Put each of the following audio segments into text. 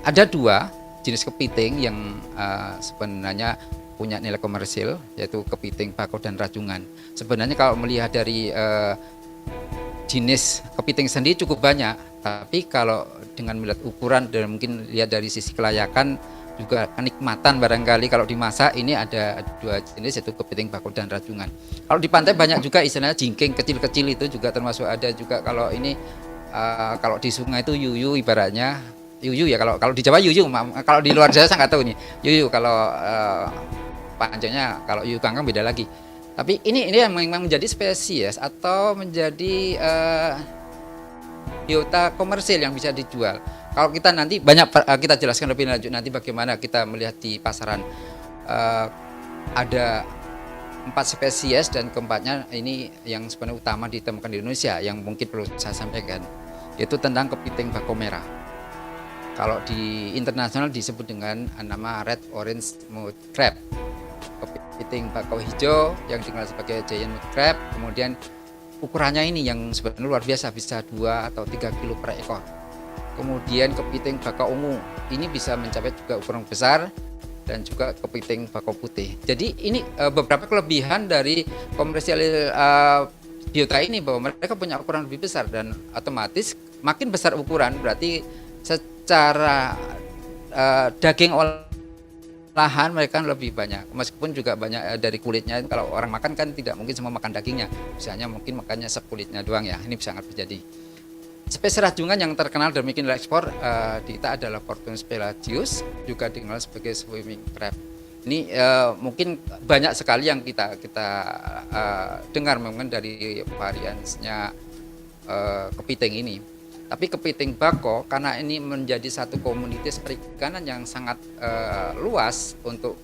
ada dua jenis kepiting yang sebenarnya punya nilai komersil, yaitu kepiting bako dan rajungan. Sebenarnya kalau melihat dari jenis kepiting sendiri cukup banyak, tapi kalau dengan melihat ukuran dan mungkin lihat dari sisi kelayakan juga kenikmatan barangkali kalau dimasak, ini ada dua jenis, yaitu kepiting bako dan rajungan. Kalau di pantai banyak juga istilahnya jingking kecil-kecil, itu juga termasuk ada juga. Kalau ini kalau di sungai itu yuyu ibaratnya. Yuyu ya, kalau di Jawa yuyu, kalau di luar Jawa saya nggak tahu nih. Yuyu kalau panjangnya, kalau yuyu kangkang beda lagi. Tapi ini yang memang menjadi spesies atau menjadi biota komersil yang bisa dijual. Kalau kita nanti banyak kita jelaskan lebih lanjut nanti bagaimana kita melihat di pasaran. Ada 4 spesies dan keempatnya ini yang sebenarnya utama ditemukan di Indonesia yang mungkin perlu saya sampaikan, yaitu tentang kepiting bako merah. Kalau di internasional disebut dengan nama red orange mud crab. Kepiting bako hijau yang dikenal sebagai giant mud crab, kemudian ukurannya ini yang sebenarnya luar biasa, bisa 2 atau 3 kilo per ekor. Kemudian kepiting bako ungu, ini bisa mencapai juga ukuran besar, dan juga kepiting bako putih. Jadi ini beberapa kelebihan dari komersial biota ini, bahwa mereka punya ukuran lebih besar dan otomatis makin besar ukuran berarti secara daging olahan mereka lebih banyak, meskipun juga banyak dari kulitnya. Kalau orang makan kan tidak mungkin semua makan dagingnya, misalnya mungkin makannya sekulitnya doang ya, ini sangat terjadi. Spesies rajungan yang terkenal dan bikin ekspor di kita adalah Portunus pelagius, juga dikenal sebagai swimming crab. Ini mungkin banyak sekali yang kita dengar memang dari variannya kepiting ini. Tapi kepiting bako karena ini menjadi satu komunitas perikanan yang sangat luas untuk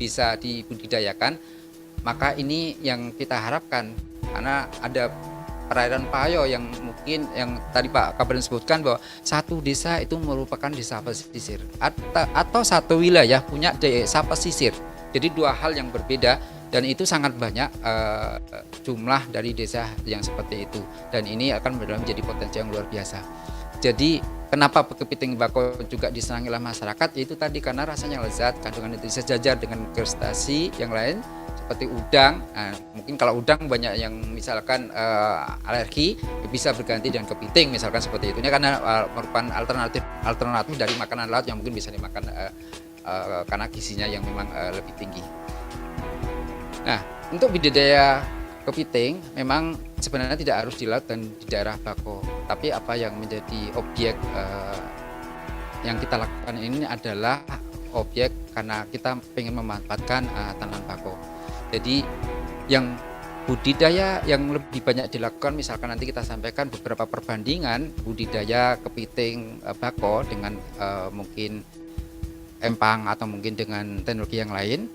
bisa dibudidayakan, maka ini yang kita harapkan, karena ada perairan Payo yang mungkin yang tadi Pak Kabarin sebutkan bahwa satu desa itu merupakan desa pesisir atau satu wilayah punya desa pesisir. Jadi dua hal yang berbeda, dan itu sangat banyak jumlah dari desa yang seperti itu, dan ini akan menjadi potensi yang luar biasa. Jadi kenapa kepiting bako juga disenangi oleh masyarakat, yaitu tadi karena rasanya lezat, kandungan nutrisi sejajar dengan krustasi yang lain seperti udang. Nah, mungkin kalau udang banyak yang misalkan alergi, bisa berganti dengan kepiting misalkan seperti itu. Ini karena merupakan alternatif dari makanan laut yang mungkin bisa dimakan karena gizinya yang memang lebih tinggi. Nah, untuk budidaya kepiting memang sebenarnya tidak harus di laut dan di daerah bako, tapi apa yang menjadi objek yang kita lakukan ini adalah objek karena kita ingin memanfaatkan tanaman bako. Jadi yang budidaya yang lebih banyak dilakukan, misalkan nanti kita sampaikan beberapa perbandingan budidaya kepiting bako dengan mungkin empang atau mungkin dengan teknologi yang lain.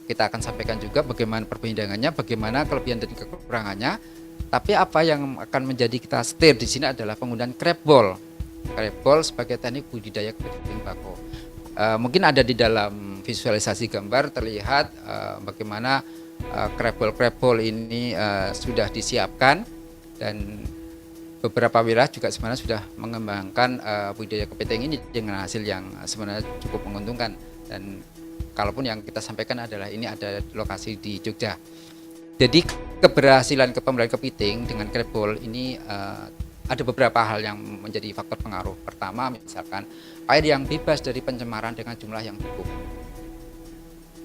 Kita akan sampaikan juga bagaimana perbandingannya, bagaimana kelebihan dan kekurangannya. Tapi apa yang akan menjadi kita setir di sini adalah penggunaan crab ball. Crab ball sebagai teknik budidaya kepiting bako. Mungkin ada di dalam visualisasi gambar terlihat bagaimana crab ball ini sudah disiapkan, dan beberapa wilayah juga sebenarnya sudah mengembangkan budidaya kepiting ini dengan hasil yang sebenarnya cukup menguntungkan. Dan kalaupun yang kita sampaikan adalah ini ada lokasi di Jogja. Jadi keberhasilan kepemilikan kepiting dengan crab ball ini ada beberapa hal yang menjadi faktor pengaruh. Pertama, misalkan air yang bebas dari pencemaran dengan jumlah yang cukup.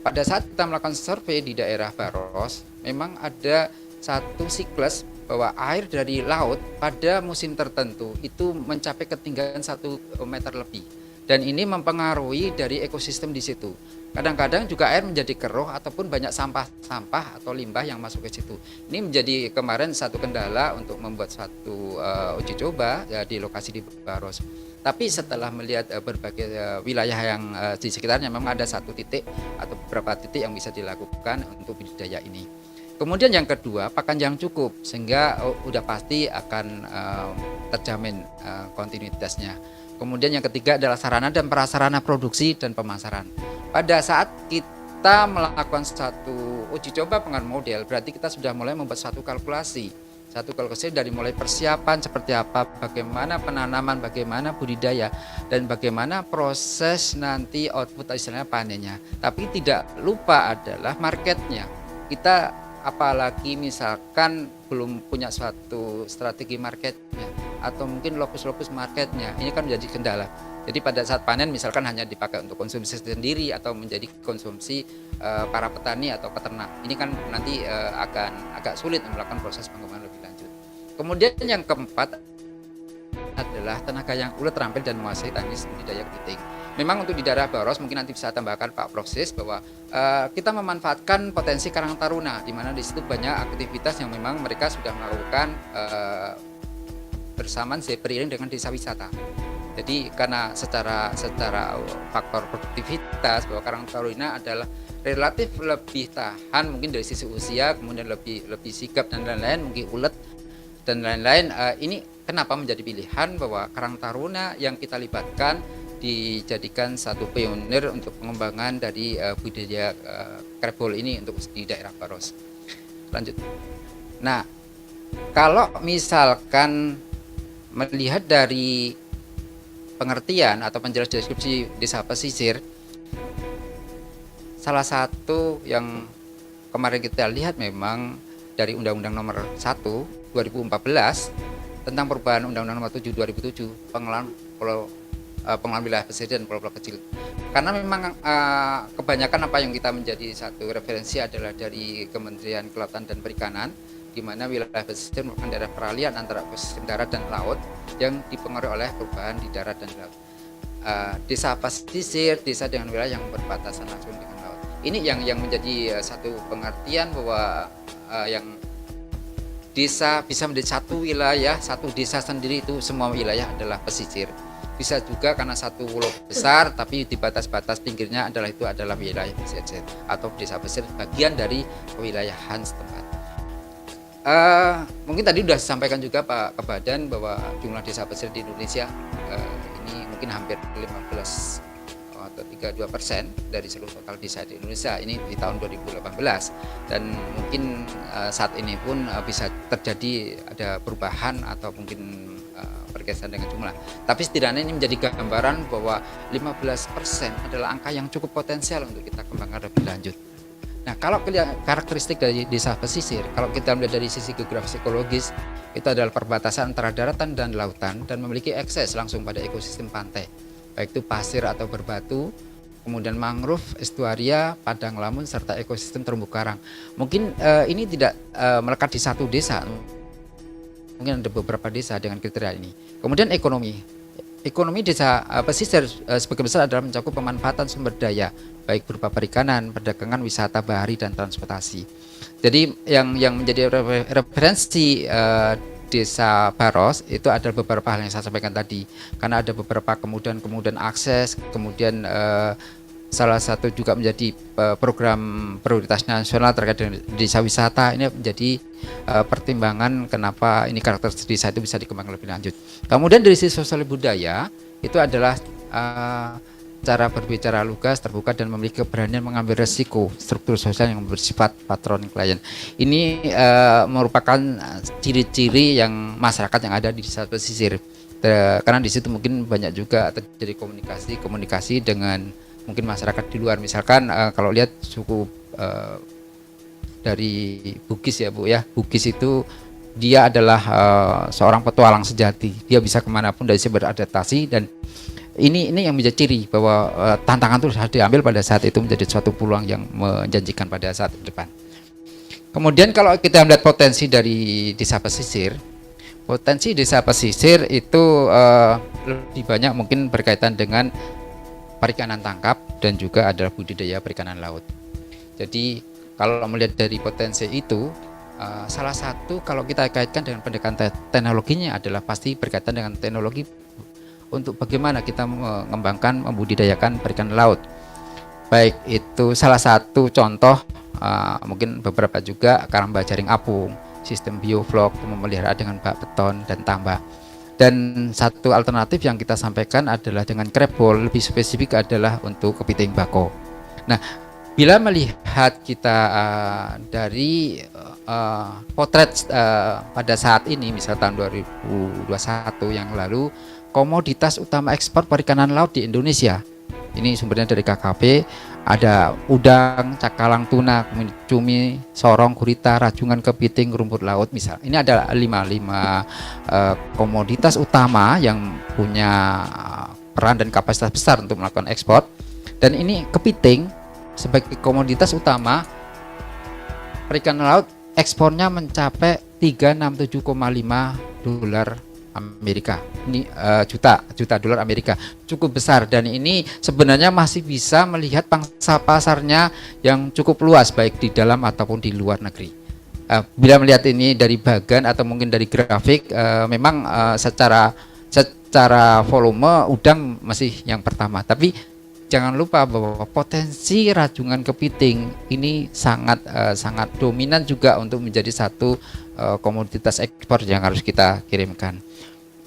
Pada saat kita melakukan survei di daerah Baros, memang ada satu siklus bahwa air dari laut pada musim tertentu itu mencapai ketinggian 1 meter lebih. Dan ini mempengaruhi dari ekosistem di situ. Kadang-kadang juga air menjadi keruh ataupun banyak sampah atau limbah yang masuk ke situ. Ini menjadi kemarin satu kendala untuk membuat suatu uji coba ya, di lokasi di Baros. Tapi setelah melihat berbagai wilayah yang di sekitarnya, memang ada satu titik atau beberapa titik yang bisa dilakukan untuk budidaya ini. Kemudian yang kedua, pakan yang cukup, sehingga udah pasti akan terjamin kontinuitasnya. Kemudian yang ketiga adalah sarana dan prasarana produksi dan pemasaran. Pada saat kita melakukan satu uji coba pengaruh model, berarti kita sudah mulai membuat satu kalkulasi Satu kalkulasi dari mulai persiapan seperti apa, bagaimana penanaman, bagaimana budidaya, dan bagaimana proses nanti output istilahnya panennya. Tapi tidak lupa adalah marketnya. Kita apalagi misalkan belum punya suatu strategi marketnya atau mungkin lokus-lokus marketnya, ini kan menjadi kendala. Jadi pada saat panen misalkan hanya dipakai untuk konsumsi sendiri atau menjadi konsumsi para petani atau peternak. Ini kan nanti akan agak sulit melakukan proses pengembangan lebih lanjut. Kemudian yang keempat adalah tenaga yang ulet, terampil dan menguasai teknis budidaya kepiting. Memang untuk di daerah Baros mungkin nanti bisa tambahkan Pak Proksis bahwa kita memanfaatkan potensi Karang Taruna, di mana di situ banyak aktivitas yang memang mereka sudah melakukan bersamaan beriring dengan desa wisata. Jadi karena secara faktor produktivitas bahwa Karang Taruna adalah relatif lebih tahan mungkin dari sisi usia, kemudian lebih sigap dan lain-lain, mungkin ulet dan lain-lain. Ini kenapa menjadi pilihan bahwa Karang Taruna yang kita libatkan dijadikan satu pionir untuk pengembangan dari budidaya krebol ini untuk di daerah Baros. Lanjut. Nah, kalau misalkan melihat dari pengertian atau penjelasan deskripsi desa pesisir, salah satu yang kemarin kita lihat memang dari Undang-Undang Nomor 1 2014 tentang perubahan Undang-Undang Nomor 7 2007 pengelolaan wilayah pesisir dan pulau-pulau kecil. Karena memang kebanyakan apa yang kita menjadi satu referensi adalah dari Kementerian Kelautan dan Perikanan, di mana wilayah pesisir merupakan daerah peralihan antara ekosistem darat dan laut yang dipengaruhi oleh perubahan di darat dan laut. Desa pesisir, desa dengan wilayah yang berbatasan langsung dengan laut. Ini yang menjadi satu pengertian bahwa yang desa bisa menjadi satu wilayah, satu desa sendiri, itu semua wilayah adalah pesisir. Bisa juga karena satu pulau besar tapi di batas-batas pinggirnya adalah wilayah pesisir atau desa pesisir bagian dari kewilayahan setempat. Mungkin tadi sudah disampaikan juga Pak Kebadan bahwa jumlah desa pesisir di Indonesia ini mungkin hampir 15 atau 32% dari seluruh total desa di Indonesia ini di tahun 2018, dan mungkin saat ini pun bisa terjadi ada perubahan atau mungkin bergeser dengan jumlah. Tapi setidaknya ini menjadi gambaran bahwa 15% adalah angka yang cukup potensial untuk kita kembangkan lebih lanjut. Nah, kalau karakteristik dari desa pesisir, kalau kita melihat dari sisi geografis ekologis, itu adalah perbatasan antara daratan dan lautan dan memiliki akses langsung pada ekosistem pantai, baik itu pasir atau berbatu, kemudian mangrove, estuaria, padang lamun, serta ekosistem terumbu karang. Mungkin ini tidak melekat di satu desa, mungkin ada beberapa desa dengan kriteria ini. Kemudian ekonomi desa pesisir sebagian besar adalah mencakup pemanfaatan sumber daya, baik berupa perikanan, perdagangan, wisata bahari, dan transportasi. Jadi yang menjadi referensi desa Baros itu adalah beberapa hal yang saya sampaikan tadi, karena ada beberapa kemudian akses, kemudian salah satu juga menjadi program prioritas nasional terkait dengan desa wisata. Ini menjadi pertimbangan kenapa ini karakteristik desa itu bisa dikembangkan lebih lanjut. Kemudian dari sisi sosial budaya itu adalah cara berbicara lugas, terbuka, dan memiliki keberanian mengambil resiko struktur sosial yang bersifat patron klien. Ini merupakan ciri-ciri yang masyarakat yang ada di desa pesisir. Karena di situ mungkin banyak juga terjadi komunikasi dengan mungkin masyarakat di luar. Misalkan kalau lihat suku dari Bugis ya Bu ya, Bugis itu dia adalah seorang petualang sejati. Dia bisa kemanapun dari sisi beradaptasi, dan ini yang menjadi ciri bahwa tantangan itu harus diambil pada saat itu menjadi suatu peluang yang menjanjikan pada saat depan. Kemudian kalau kita melihat potensi dari desa pesisir, potensi desa pesisir itu lebih banyak mungkin berkaitan dengan perikanan tangkap dan juga adalah budidaya perikanan laut. Jadi kalau melihat dari potensi itu, salah satu kalau kita kaitkan dengan pendekatan teknologinya adalah pasti berkaitan dengan teknologi untuk bagaimana kita mengembangkan, membudidayakan perikanan laut. Baik itu salah satu contoh, mungkin beberapa juga karamba jaring apung, sistem bioflok, memelihara dengan bak beton dan tambak. Dan satu alternatif yang kita sampaikan adalah dengan krebol, lebih spesifik adalah untuk kepiting bako. Nah, bila melihat kita dari potret pada saat ini, misal tahun 2021 yang lalu, komoditas utama ekspor perikanan laut di Indonesia, ini sumbernya dari KKP, ada udang, cakalang tuna, cumi, sorong, gurita, rajungan, kepiting, rumput laut misal. Ini ada lima komoditas utama yang punya peran dan kapasitas besar untuk melakukan ekspor. Dan ini kepiting sebagai komoditas utama perikanan laut, ekspornya mencapai 367,5 dolar Amerika. Ini juta dolar Amerika, cukup besar, dan ini sebenarnya masih bisa melihat pangsa pasarnya yang cukup luas baik di dalam ataupun di luar negeri. Bila melihat ini dari bagan atau mungkin dari grafik, memang secara volume udang masih yang pertama, tapi jangan lupa bahwa potensi rajungan kepiting ini sangat dominan juga untuk menjadi satu komoditas ekspor yang harus kita kirimkan.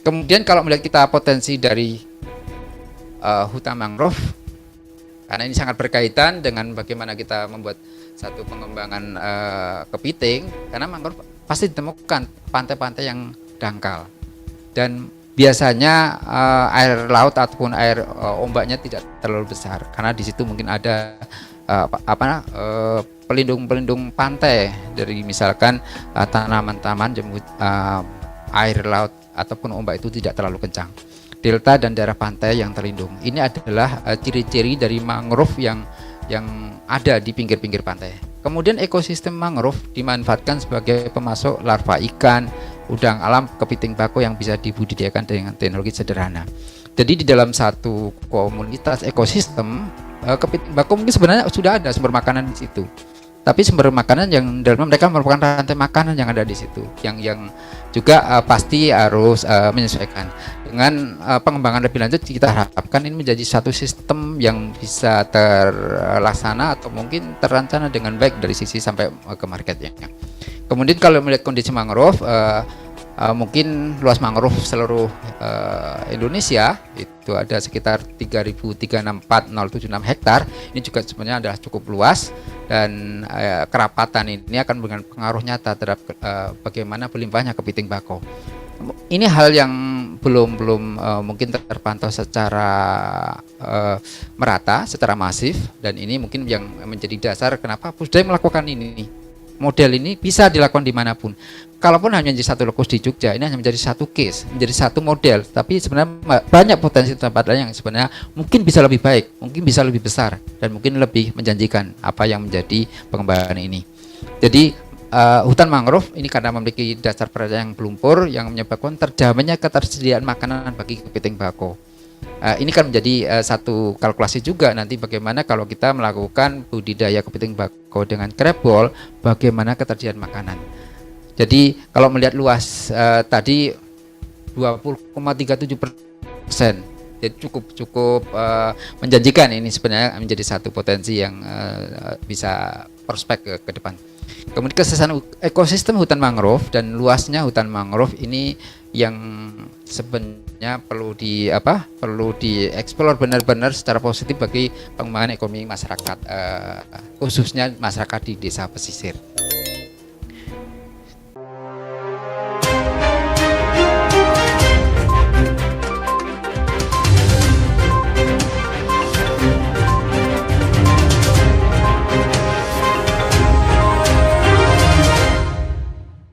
Kemudian kalau melihat kita potensi dari hutan mangrove, karena ini sangat berkaitan dengan bagaimana kita membuat satu pengembangan kepiting, karena mangrove pasti ditemukan pantai-pantai yang dangkal, dan biasanya air laut ataupun air ombaknya tidak terlalu besar, karena di situ mungkin ada pelindung pantai dari misalkan tanaman-tanaman air laut ataupun ombak itu tidak terlalu kencang. Delta dan daerah pantai yang terlindung. Ini adalah ciri-ciri dari mangrove yang ada di pinggir-pinggir pantai. Kemudian ekosistem mangrove dimanfaatkan sebagai pemasok larva ikan, udang alam, kepiting bako yang bisa dibudidayakan dengan teknologi sederhana. Jadi di dalam satu komunitas ekosistem, kepiting bako mungkin sebenarnya sudah ada sumber makanan di situ. Tapi sumber makanan yang dalam mereka merupakan rantai makanan yang ada di situ, yang juga pasti harus menyesuaikan dengan pengembangan lebih lanjut. Kita harapkan ini menjadi satu sistem yang bisa terlaksana atau mungkin terancana dengan baik dari sisi sampai ke marketnya. Kemudian kalau melihat kondisi mangrove, mungkin luas mangrove seluruh Indonesia itu ada sekitar 3.364.076 hektar. Ini juga sebenarnya adalah cukup luas, dan kerapatan ini akan memberikan pengaruh nyata terhadap bagaimana berlimpahnya kepiting bako. Ini hal yang belum mungkin terpantau secara merata, secara masif, dan ini mungkin yang menjadi dasar kenapa Pusdai melakukan ini. Model ini bisa dilakukan dimanapun. Kalaupun hanya menjadi satu lokus di Jogja, ini hanya menjadi satu case, menjadi satu model. Tapi sebenarnya banyak potensi tempat lain yang sebenarnya mungkin bisa lebih baik, mungkin bisa lebih besar, dan mungkin lebih menjanjikan apa yang menjadi pengembangan ini. Jadi hutan mangrove ini karena memiliki dasar perencanaan yang pelumpur yang menyebabkan terjaminnya ketersediaan makanan bagi kepiting bako. Ini kan menjadi satu kalkulasi juga nanti bagaimana kalau kita melakukan budidaya kepiting bako dengan crab ball, bagaimana ketersediaan makanan. Jadi kalau melihat luas tadi 20,37%, jadi cukup menjanjikan. Ini sebenarnya menjadi satu potensi yang bisa prospek ke depan. Kemudian kesehatan ekosistem hutan mangrove dan luasnya hutan mangrove ini yang sebenarnya perlu dieksplor benar-benar secara positif bagi pengembangan ekonomi masyarakat, khususnya masyarakat di desa pesisir.